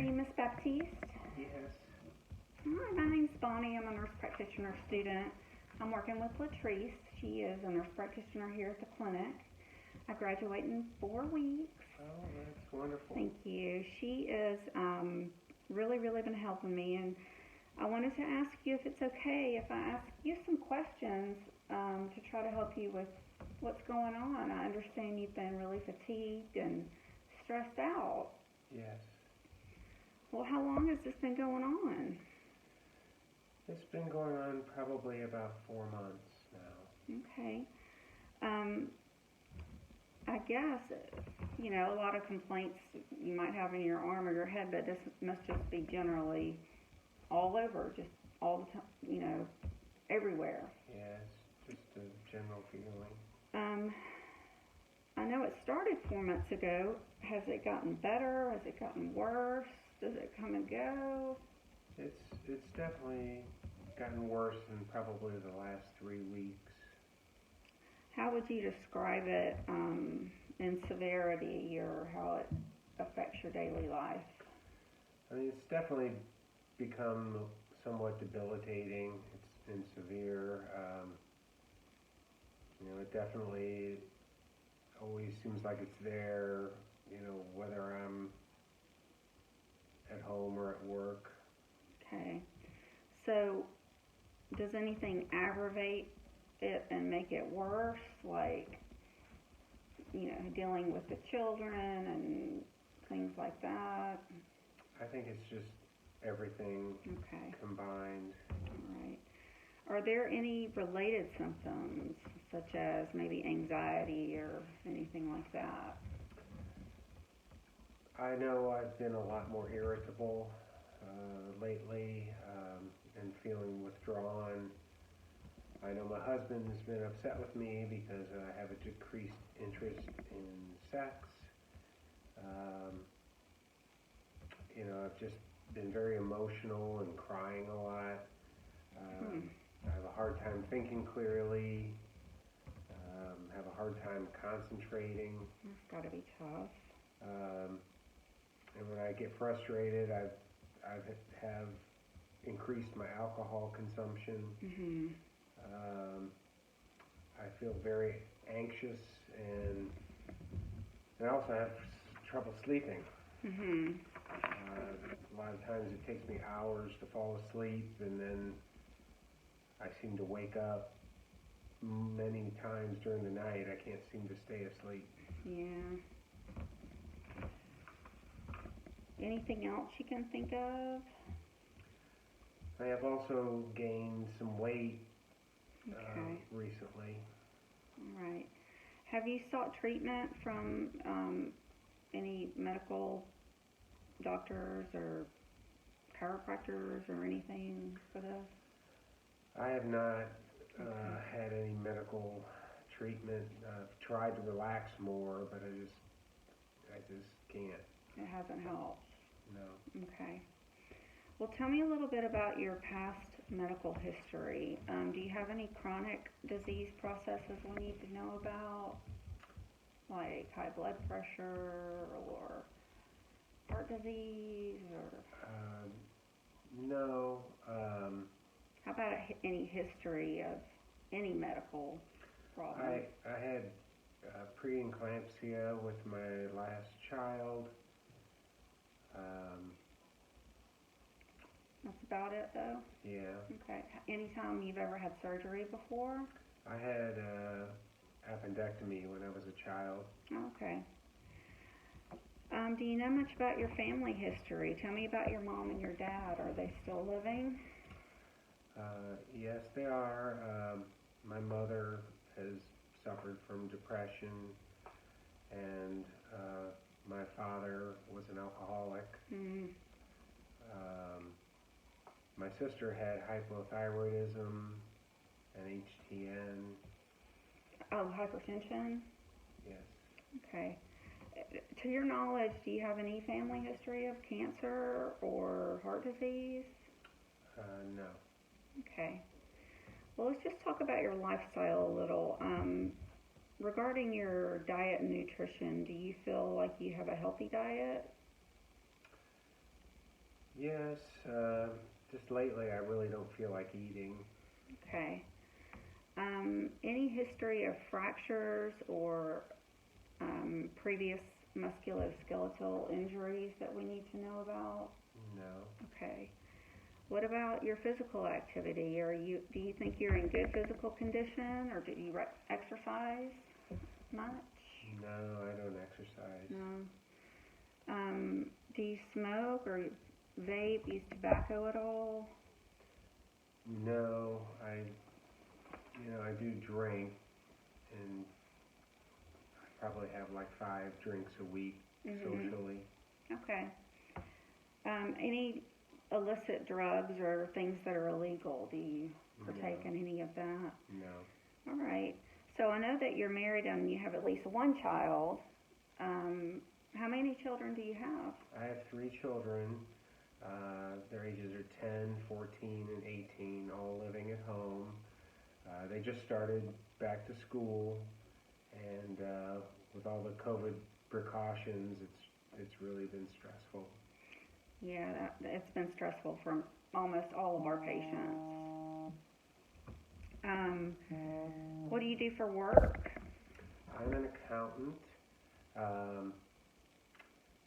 you Miss Baptiste? Yes. Hi, my name's Bonnie. I'm a nurse practitioner student. I'm working with Latrice. She is a nurse practitioner here at the clinic. I graduate in 4 weeks. Oh, that's wonderful. Thank you. She is really been helping me, and I wanted to ask you if it's okay if I ask you some questions to try to help you with what's going on. I understand you've been really fatigued and stressed out. Yes. Well, how long has this been going on? It's been going on probably about 4 months now. Okay. I guess, a lot of complaints you might have in your arm or your head, but this must just be generally all over, just all the time, everywhere. Yes, just a general feeling. I know it started 4 months ago. Has it gotten better? Has it gotten worse? Does it come and go? It's definitely gotten worse in probably the last 3 weeks. How would you describe it in severity, or how it affects your daily life? I mean, it's definitely become somewhat debilitating. It's been severe. It definitely always seems like it's there, whether I'm at home or at work. Okay. So, does anything aggravate it and make it worse? Like, dealing with the children and things like that? I think it's just everything combined. All right. Are there any related symptoms, such as maybe anxiety or anything like that? I know I've been a lot more irritable lately and feeling withdrawn. I know my husband has been upset with me because I have a decreased interest in sex. I've just been very emotional and crying a lot. I have a hard time thinking clearly. Have a hard time concentrating. That's got to be tough. And when I get frustrated, I have increased my alcohol consumption. Mm-hmm. I feel very anxious, and I also have trouble sleeping. Mm-hmm. A lot of times it takes me hours to fall asleep, and then I seem to wake up many times during the night. I can't seem to stay asleep. Yeah. Anything else you can think of? I have also gained some weight recently. All right. Have you sought treatment from any medical doctors or chiropractors or anything for this? I have not had any medical treatment. I've tried to relax more, but I just can't. It hasn't helped. No. Okay. Well, tell me a little bit about your past medical history. Do you have any chronic disease processes we need to know about, like high blood pressure or heart disease, or? No. How about any history of any medical problem? I had preeclampsia with my last child. That's about it, though? Yeah. Okay. Anytime you've ever had surgery before? I had appendectomy when I was a child. Okay. Do you know much about your family history? Tell me about your mom and your dad. Are they still living? Yes, they are. My mother has suffered from depression, and my father was an alcoholic. Mm. My sister had hypothyroidism and HTN. Oh, hypertension? Yes. Okay. To your knowledge, do you have any family history of cancer or heart disease? No. Okay. Well, let's just talk about your lifestyle a little. Regarding your diet and nutrition, do you feel like you have a healthy diet? Yes, just lately I really don't feel like eating. Okay. Any history of fractures or previous musculoskeletal injuries that we need to know about? No. Okay. What about your physical activity? Do you think you're in good physical condition, or do you exercise much? No, I don't exercise. No. Do you smoke or vape, use tobacco at all? No, I do drink, and I probably have like 5 drinks a week socially. Okay. Any illicit drugs or things that are illegal? Do you partake in any of that? No. All right. So I know that you're married and you have at least one child. How many children do you have? I have 3 children. Their ages are 10, 14, and 18, all living at home. They just started back to school, and with all the COVID precautions, it's really been stressful. Yeah, it's been stressful for almost all of our patients. What do you do for work? I'm an accountant,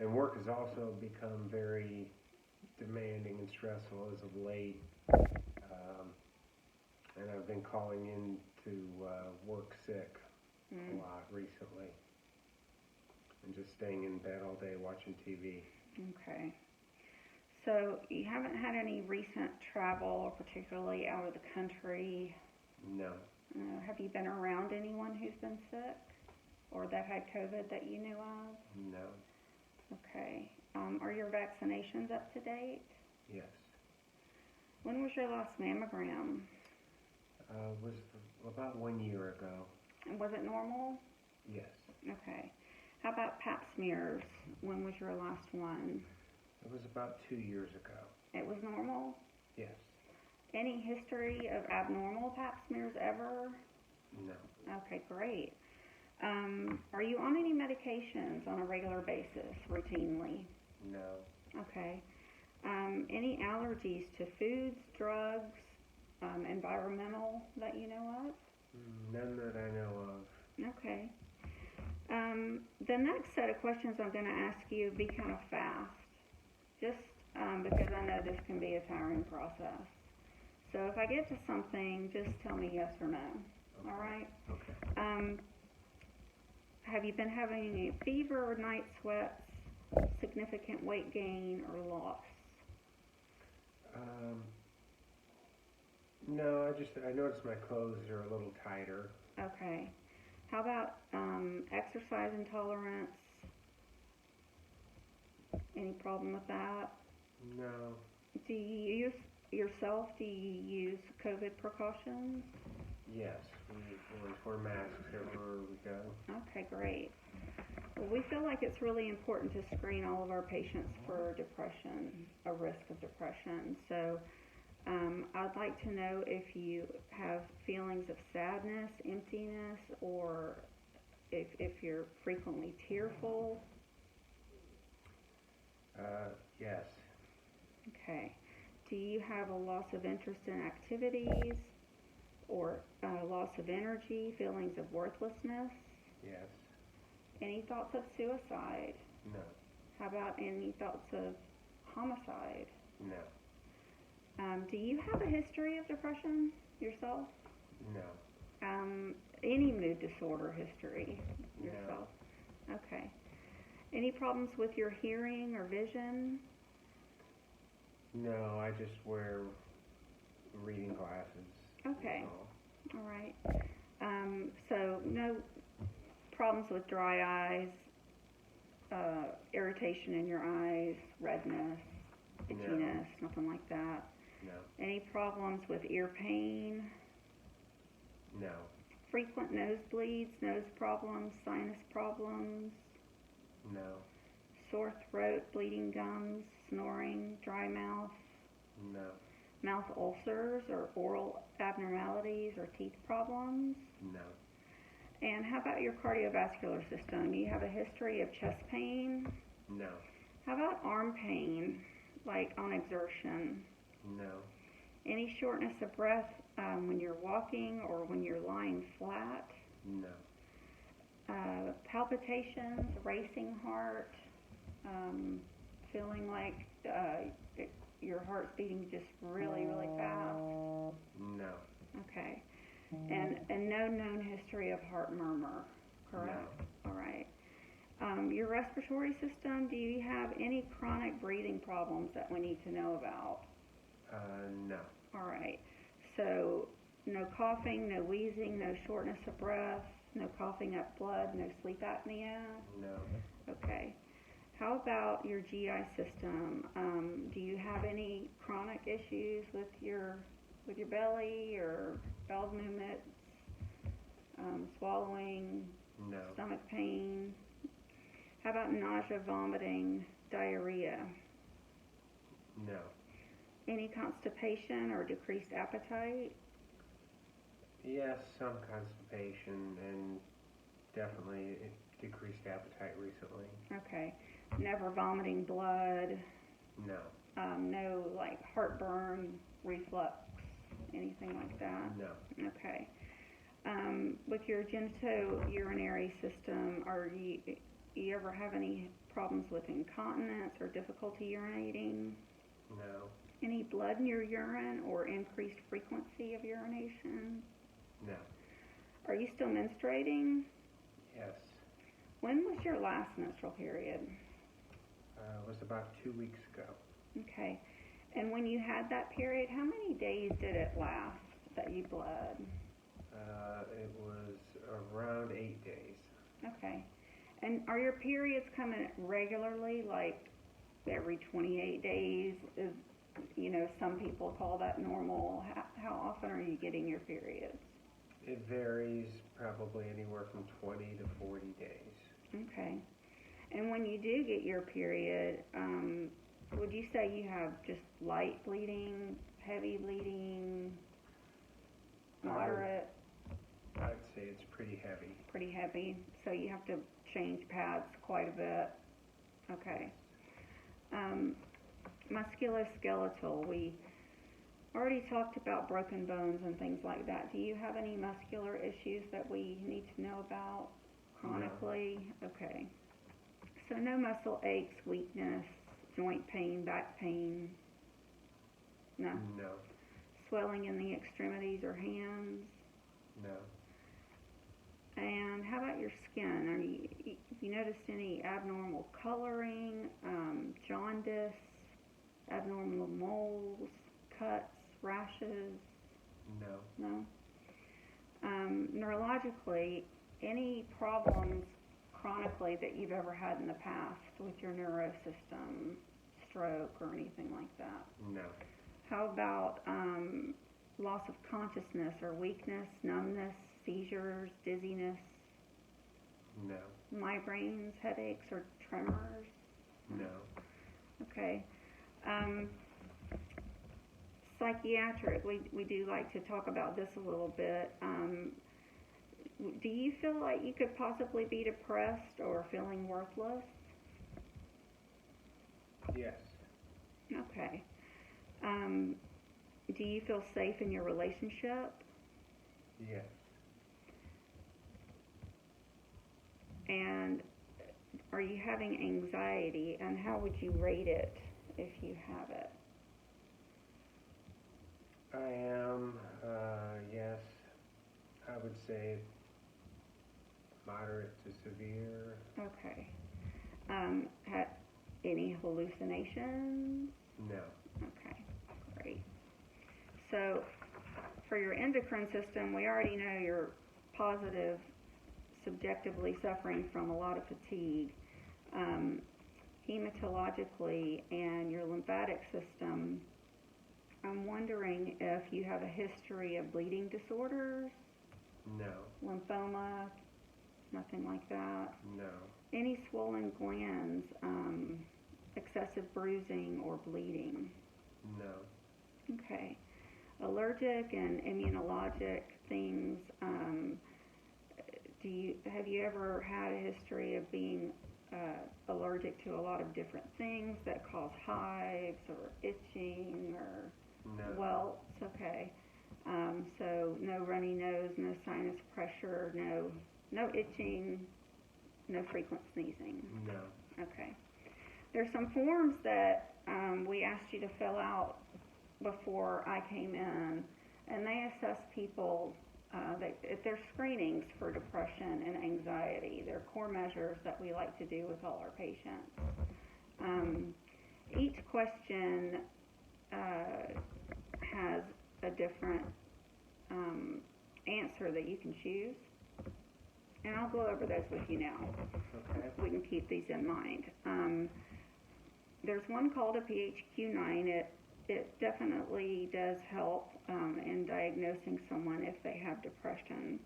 and work has also become very demanding and stressful as of late. And I've been calling in to work sick a lot recently, and just staying in bed all day watching TV. Okay. So you haven't had any recent travel, particularly out of the country? No. Have you been around anyone who's been sick or that had COVID that you knew of? No. Okay. Are your vaccinations up to date? Yes. When was your last mammogram? Was about 1 year ago. And was it normal? Yes. Okay. How about pap smears? When was your last one? It was about 2 years ago. It was normal? Yes. Any history of abnormal pap smears ever? No. Okay, great. Are you on any medications on a regular basis, routinely? No. Okay. Any allergies to foods, drugs, environmental that you know of? None that I know of. Okay. The next set of questions I'm going to ask you be kind of fast, just because I know this can be a tiring process. So if I get to something, just tell me yes or no. Okay. All right? Okay. Have you been having any fever or night sweats, significant weight gain or loss? No, I noticed my clothes are a little tighter. Okay. How about exercise intolerance? Any problem with that? No. Do you use use COVID precautions? Yes, we always wear masks everywhere we go. Okay, great. Well, we feel like it's really important to screen all of our patients for depression, a risk of depression. So I'd like to know if you have feelings of sadness, emptiness, or if you're frequently tearful. Yes. Okay. Do you have a loss of interest in activities or loss of energy, feelings of worthlessness? Yes. Any thoughts of suicide? No. How about any thoughts of homicide? No. Do you have a history of depression yourself? No. Any mood disorder history yourself? No. Okay. Any problems with your hearing or vision? No, I just wear reading glasses. Okay. All right. So no problems with dry eyes, irritation in your eyes, redness, itchiness, nothing like that. No. Any problems with ear pain? No. Frequent nosebleeds, nose problems, sinus problems? No. Sore throat, bleeding gums, snoring, dry mouth? No. Mouth ulcers or oral abnormalities or teeth problems? No. And how about your cardiovascular system? Do you have a history of chest pain? No. How about arm pain? like on exertion? No. Any shortness of breath when you're walking or when you're lying flat? No. Palpitations, racing heart, feeling like your heart's beating just really, really fast? No. Okay. And no known history of heart murmur, correct? No. All right. Your respiratory system, do you have any chronic breathing problems that we need to know about? No. All right. So no coughing, no wheezing, no shortness of breath, no coughing up blood, no sleep apnea? No. Okay. How about your GI system? Do you have any chronic issues with your belly or bowel movements, swallowing, No. stomach pain? How about nausea, vomiting, diarrhea? No. Any constipation or decreased appetite? Yes, some constipation and definitely decreased appetite recently. Okay. Never vomiting blood? No. No, like heartburn, reflux, anything like that? No. Okay. With your genitourinary system, you ever have any problems with incontinence or difficulty urinating? No. Any blood in your urine or increased frequency of urination? No. Are you still menstruating? Yes. When was your last menstrual period? It was about 2 weeks ago. Okay. And when you had that period, how many days did it last that you bled? It was around 8 days. Okay. And are your periods coming regularly, like every 28 days? Some people call that normal. How often are you getting your periods? It varies, probably anywhere from 20 to 40 days. Okay. And when you do get your period, would you say you have just light bleeding, heavy bleeding, moderate? I'd say it's pretty heavy. Pretty heavy. So you have to change pads quite a bit. Okay. Musculoskeletal. We already talked about broken bones and things like that. Do you have any muscular issues that we need to know about chronically? No. Okay. So no muscle aches, weakness, joint pain, back pain? No? No. Swelling in the extremities or hands? No. And how about your skin? You noticed any abnormal coloring, jaundice, abnormal moles, cuts, rashes? No. No? Neurologically, any problems chronically that you've ever had in the past with your neurosystem, stroke or anything like that? No. How about loss of consciousness or weakness, numbness, seizures, dizziness? No. Migraines, headaches, or tremors? No. Okay. Psychiatric, we do like to talk about this a little bit. Do you feel like you could possibly be depressed or feeling worthless? Yes. Okay. Do you feel safe in your relationship? Yes. And are you having anxiety, and how would you rate it if you have it? I am, yes, I would say moderate to severe. Okay. Had any hallucinations? No. Okay, great. So for your endocrine system, we already know you're positive, subjectively suffering from a lot of fatigue. Hematologically and your lymphatic system, I'm wondering if you have a history of bleeding disorders? No. Lymphoma? Nothing like that? No. Any swollen glands, excessive bruising or bleeding? No. Okay. Allergic and immunologic things, have you ever had a history of being allergic to a lot of different things that cause hives or itching or No. welts? Okay. So no runny nose, no sinus pressure, no itching, no frequent sneezing. No. Okay. There's some forms that we asked you to fill out before I came in, and they assess people. They're screenings for depression and anxiety. They're core measures that we like to do with all our patients. Each question has a different answer that you can choose, and I'll go over those with you now. Okay. We can keep these in mind. There's one called a PHQ-9. It definitely does help in diagnosing someone if they have depression.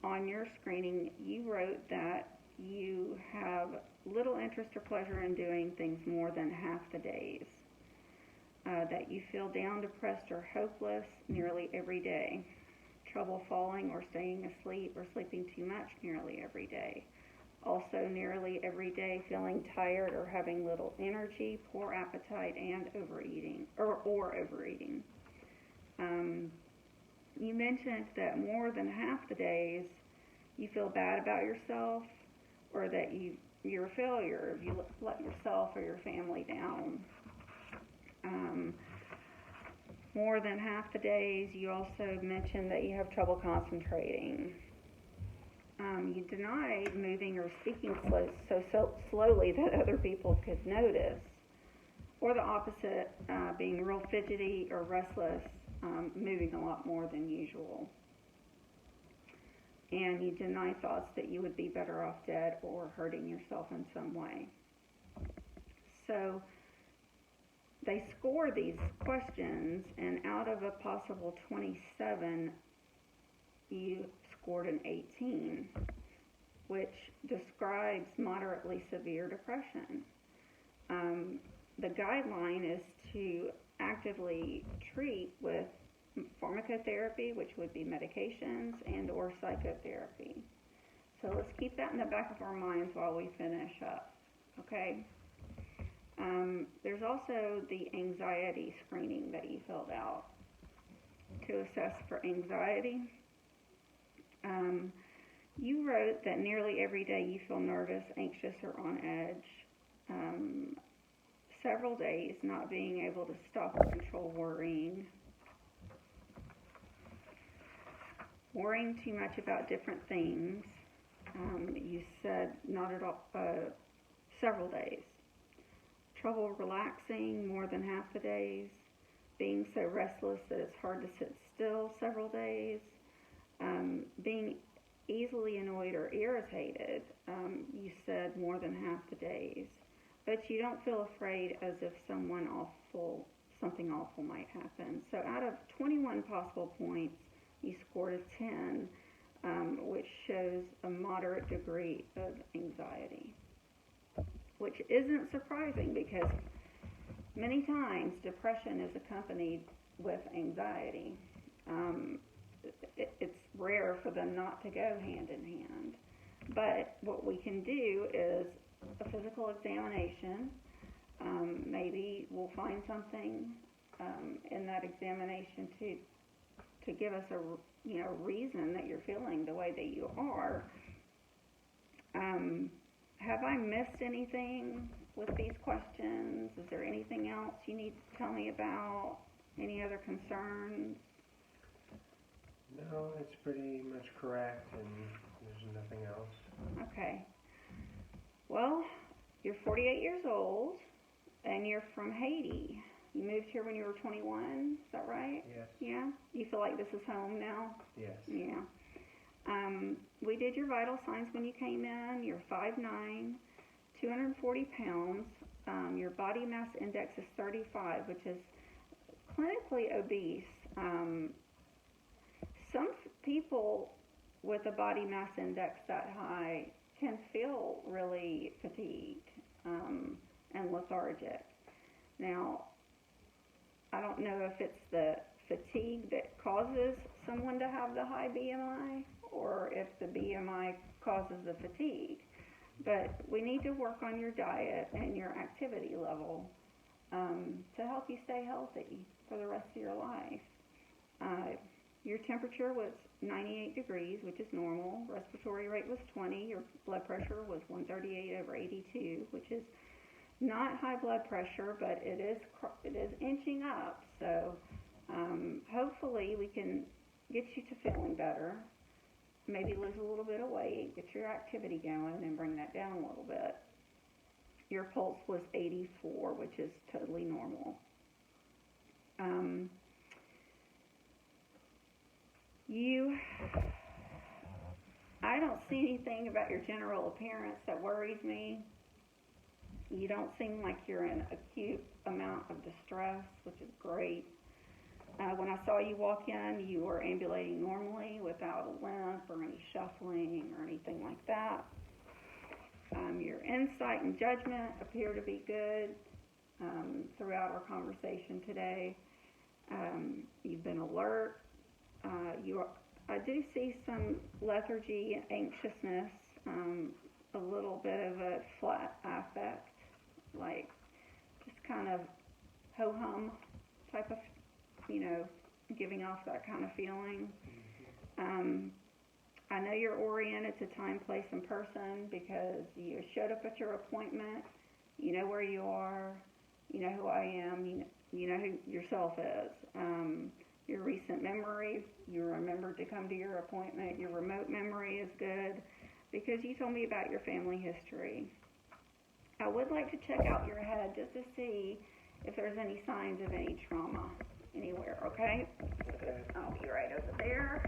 On your screening, you wrote that you have little interest or pleasure in doing things more than half the days, that you feel down, depressed, or hopeless nearly every day, trouble falling or staying asleep or sleeping too much nearly every day. Also, nearly every day feeling tired or having little energy, poor appetite, and overeating, or overeating. You mentioned that more than half the days you feel bad about yourself, or that you're a failure, you let yourself or your family down. More than half the days you also mentioned that you have trouble concentrating. You denied moving or speaking so slowly that other people could notice. Or the opposite, being real fidgety or restless, moving a lot more than usual. And you deny thoughts that you would be better off dead or hurting yourself in some way. So they score these questions, and out of a possible 27, you scored an 18, which describes moderately severe depression. The guideline is to actively treat with pharmacotherapy, which would be medications, and or psychotherapy. So let's keep that in the back of our minds while we finish up, okay? There's also the anxiety screening that you filled out to assess for anxiety. You wrote that nearly every day you feel nervous, anxious, or on edge. Several days not being able to stop or control worrying. Worrying too much about different things. You said not at all, several days. Trouble relaxing more than half the days. Being so restless that it's hard to sit still several days. Being easily annoyed or irritated, you said more than half the days. But you don't feel afraid as if something awful might happen. So out of 21 possible points, you scored a 10, which shows a moderate degree of anxiety, which isn't surprising because many times depression is accompanied with anxiety. It's rare for them not to go hand in hand. But what we can do is a physical examination. Maybe we'll find something in that examination to give us a reason that you're feeling the way that you are. Have I missed anything with these questions? Is there anything else you need to tell me about? Any other concerns? No, it's pretty much correct, and there's nothing else. Okay. Well, you're 48 years old, and you're from Haiti. You moved here when you were 21, is that right? Yes. Yeah? You feel like this is home now? Yes. Yeah. We did your vital signs when you came in. You're 5'9", 240 pounds. Your body mass index is 35, which is clinically obese. Some people with a body mass index that high can feel really fatigued and lethargic. Now, I don't know if it's the fatigue that causes someone to have the high BMI or if the BMI causes the fatigue. But we need to work on your diet and your activity level to help you stay healthy for the rest of your life. Your temperature was 98 degrees, which is normal. Respiratory rate was 20. Your blood pressure was 138/82, which is not high blood pressure, but it is inching up. So hopefully we can get you to feeling better. Maybe lose a little bit of weight, get your activity going, and bring that down a little bit. Your pulse was 84, which is totally normal. I don't see anything about your general appearance that worries me. You don't seem like you're in acute amount of distress, which is great. When I saw you walk in, you were ambulating normally without a limp or any shuffling or anything like that. Your insight and judgment appear to be good throughout our conversation today. You've been alert. I do see some lethargy and anxiousness, a little bit of a flat affect, like just kind of ho-hum type of, giving off that kind of feeling. I know you're oriented to time, place, and person because you showed up at your appointment. You know where you are. You know who I am. You know who yourself is. Your recent memory, you remembered to come to your appointment. Your remote memory is good because you told me about your family history. I would like to check out your head just to see if there's any signs of any trauma anywhere, okay? Okay. I'll be right over there.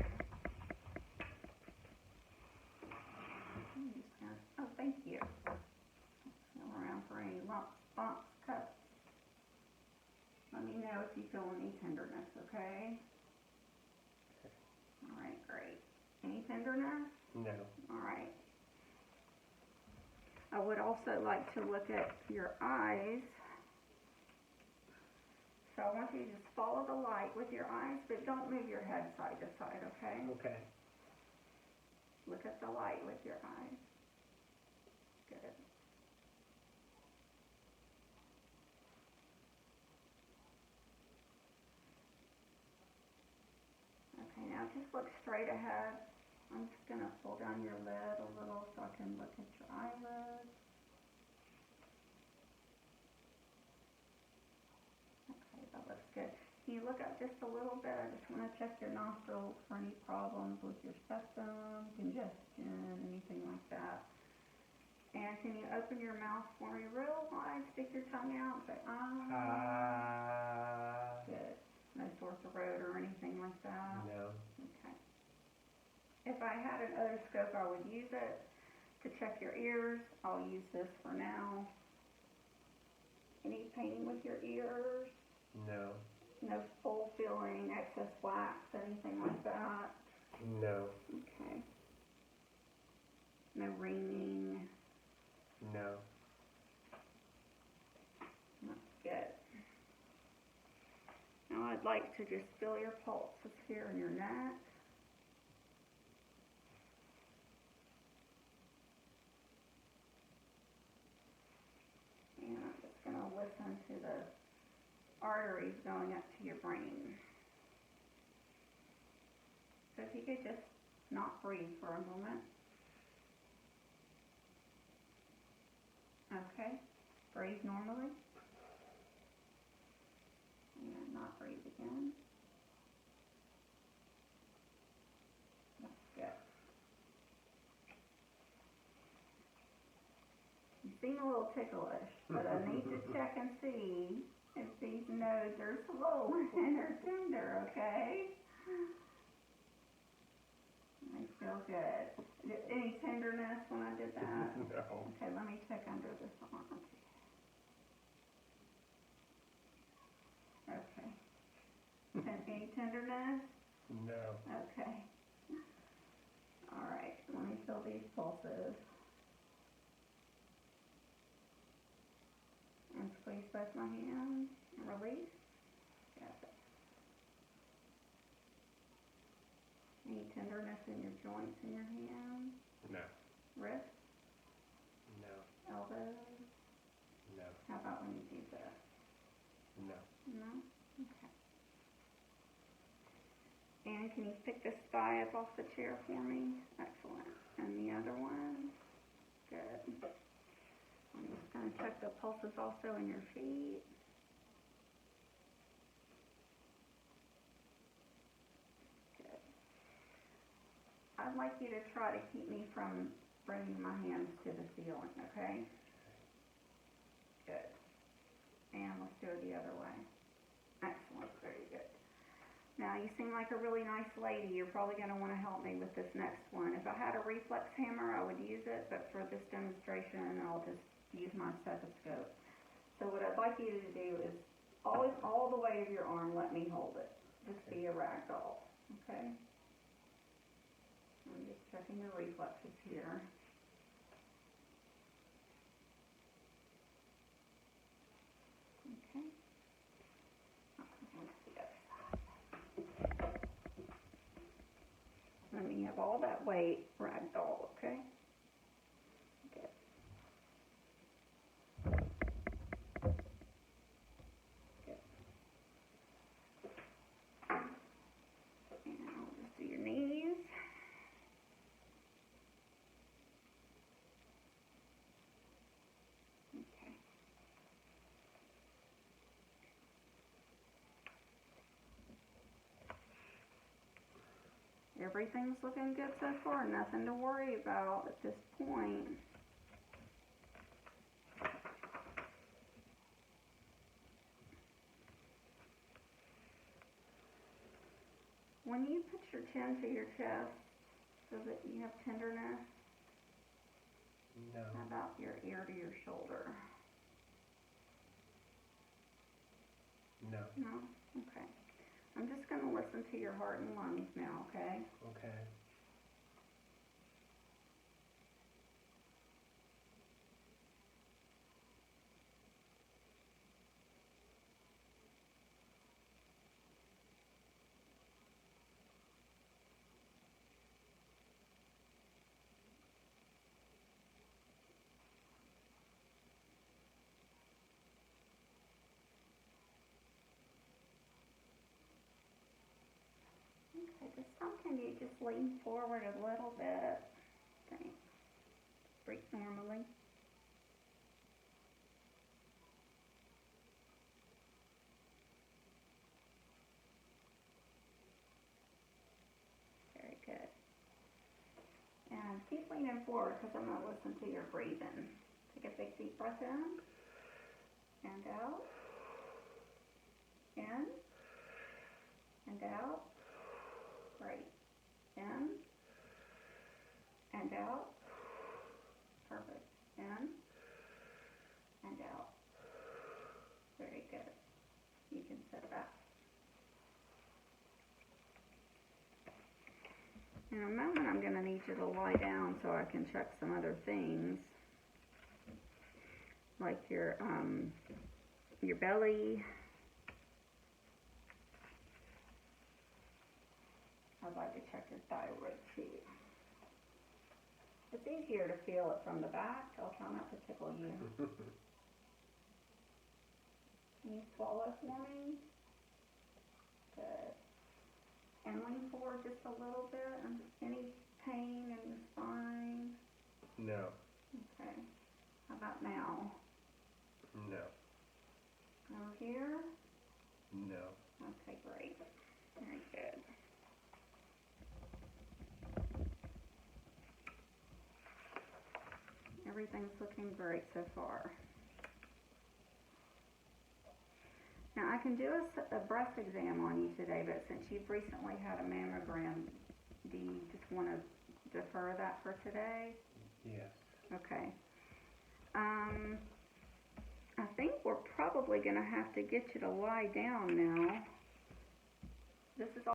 Oh, thank you. Smell around for any lumps, bumps, cuts. Let me know if you feel any tenderness, okay? All right, great. Any tenderness? No. All right. I would also like to look at your eyes. So I want you to just follow the light with your eyes, but don't move your head side to side, okay? Okay. Look at the light with your eyes. Good. Okay, now just look straight ahead. I'm just going to pull down your lid a little so I can look at your eyelids. Okay, that looks good. Can you look up just a little bit? I just want to check your nostrils for any problems with your septum, congestion, anything like that. And can you open your mouth for me real wide? Stick your tongue out and say, ah. Good. No sore throat or anything like that? No. Okay. If I had an otoscope, I would use it to check your ears. I'll use this for now. Any pain with your ears? No. No full feeling, excess wax, anything like that? No. Okay. No ringing? No. That's good. Now I'd like to just feel your pulses here in your neck. And I'm just going to listen to the arteries going up to your brain. So if you could just not breathe for a moment. Okay. Breathe normally. And not breathe again. That's good. You seem a little ticklish, but I need to check and see if these nodes are swollen or tender, okay? They feel good. Any tenderness when I did that? No. Okay, let me check under this arm. Okay. Any tenderness? No. Okay. All right, let me feel these pulses. And squeeze both my hands and release. Good. Any tenderness in your joints in your hands? No. Wrists? elbows? No. How about when you do this? No. No? Okay. And can you pick this thigh up off the chair for me? Excellent. And the other one? Good. I'm just going to check the pulses also in your feet. Good. I'd like you to try to keep me from bringing my hands to the ceiling, okay? Good. And let's do it the other way. Excellent. Very good. Now, you seem like a really nice lady. You're probably going to want to help me with this next one. If I had a reflex hammer, I would use it, but for this demonstration, I'll just use my stethoscope. So what I'd like you to do is always, all the weight of your arm, let me hold it. Just be a rag doll, okay? I'm just checking your reflexes here. Okay. Let's see that. Let me have all that weight, ragdoll, okay? Good. Good. And I'll just do your knees. Okay. Everything's looking good so far, nothing to worry about at this point. When you put your chin to your chest so that you have tenderness, No. how about your ear to your shoulder? No. No? Okay. I'm just going to listen to your heart and lungs now, okay? Okay. Okay, just can you just lean forward a little bit? Thanks. Breathe normally. Very good. And keep leaning forward because I'm going to listen to your breathing. Take a big deep breath in and out. In and out. Great. In and out. Perfect. In and out. Very good. You can sit back. In a moment, I'm going to need you to lie down so I can check some other things, like your belly. I'd like to check your thyroid too. It's easier to feel it from the back. I'll try not to tickle you. Can you swallow for me? Good. And lean forward just a little bit. Any pain in your spine? No. Okay. How about now? No. Over here? No. Okay, great. Very good. Everything's looking great so far. Now I can do a breast exam on you today, but since you've recently had a mammogram, do you just want to defer that for today? Yes. Okay. I think we're probably going to have to get you to lie down now. This is all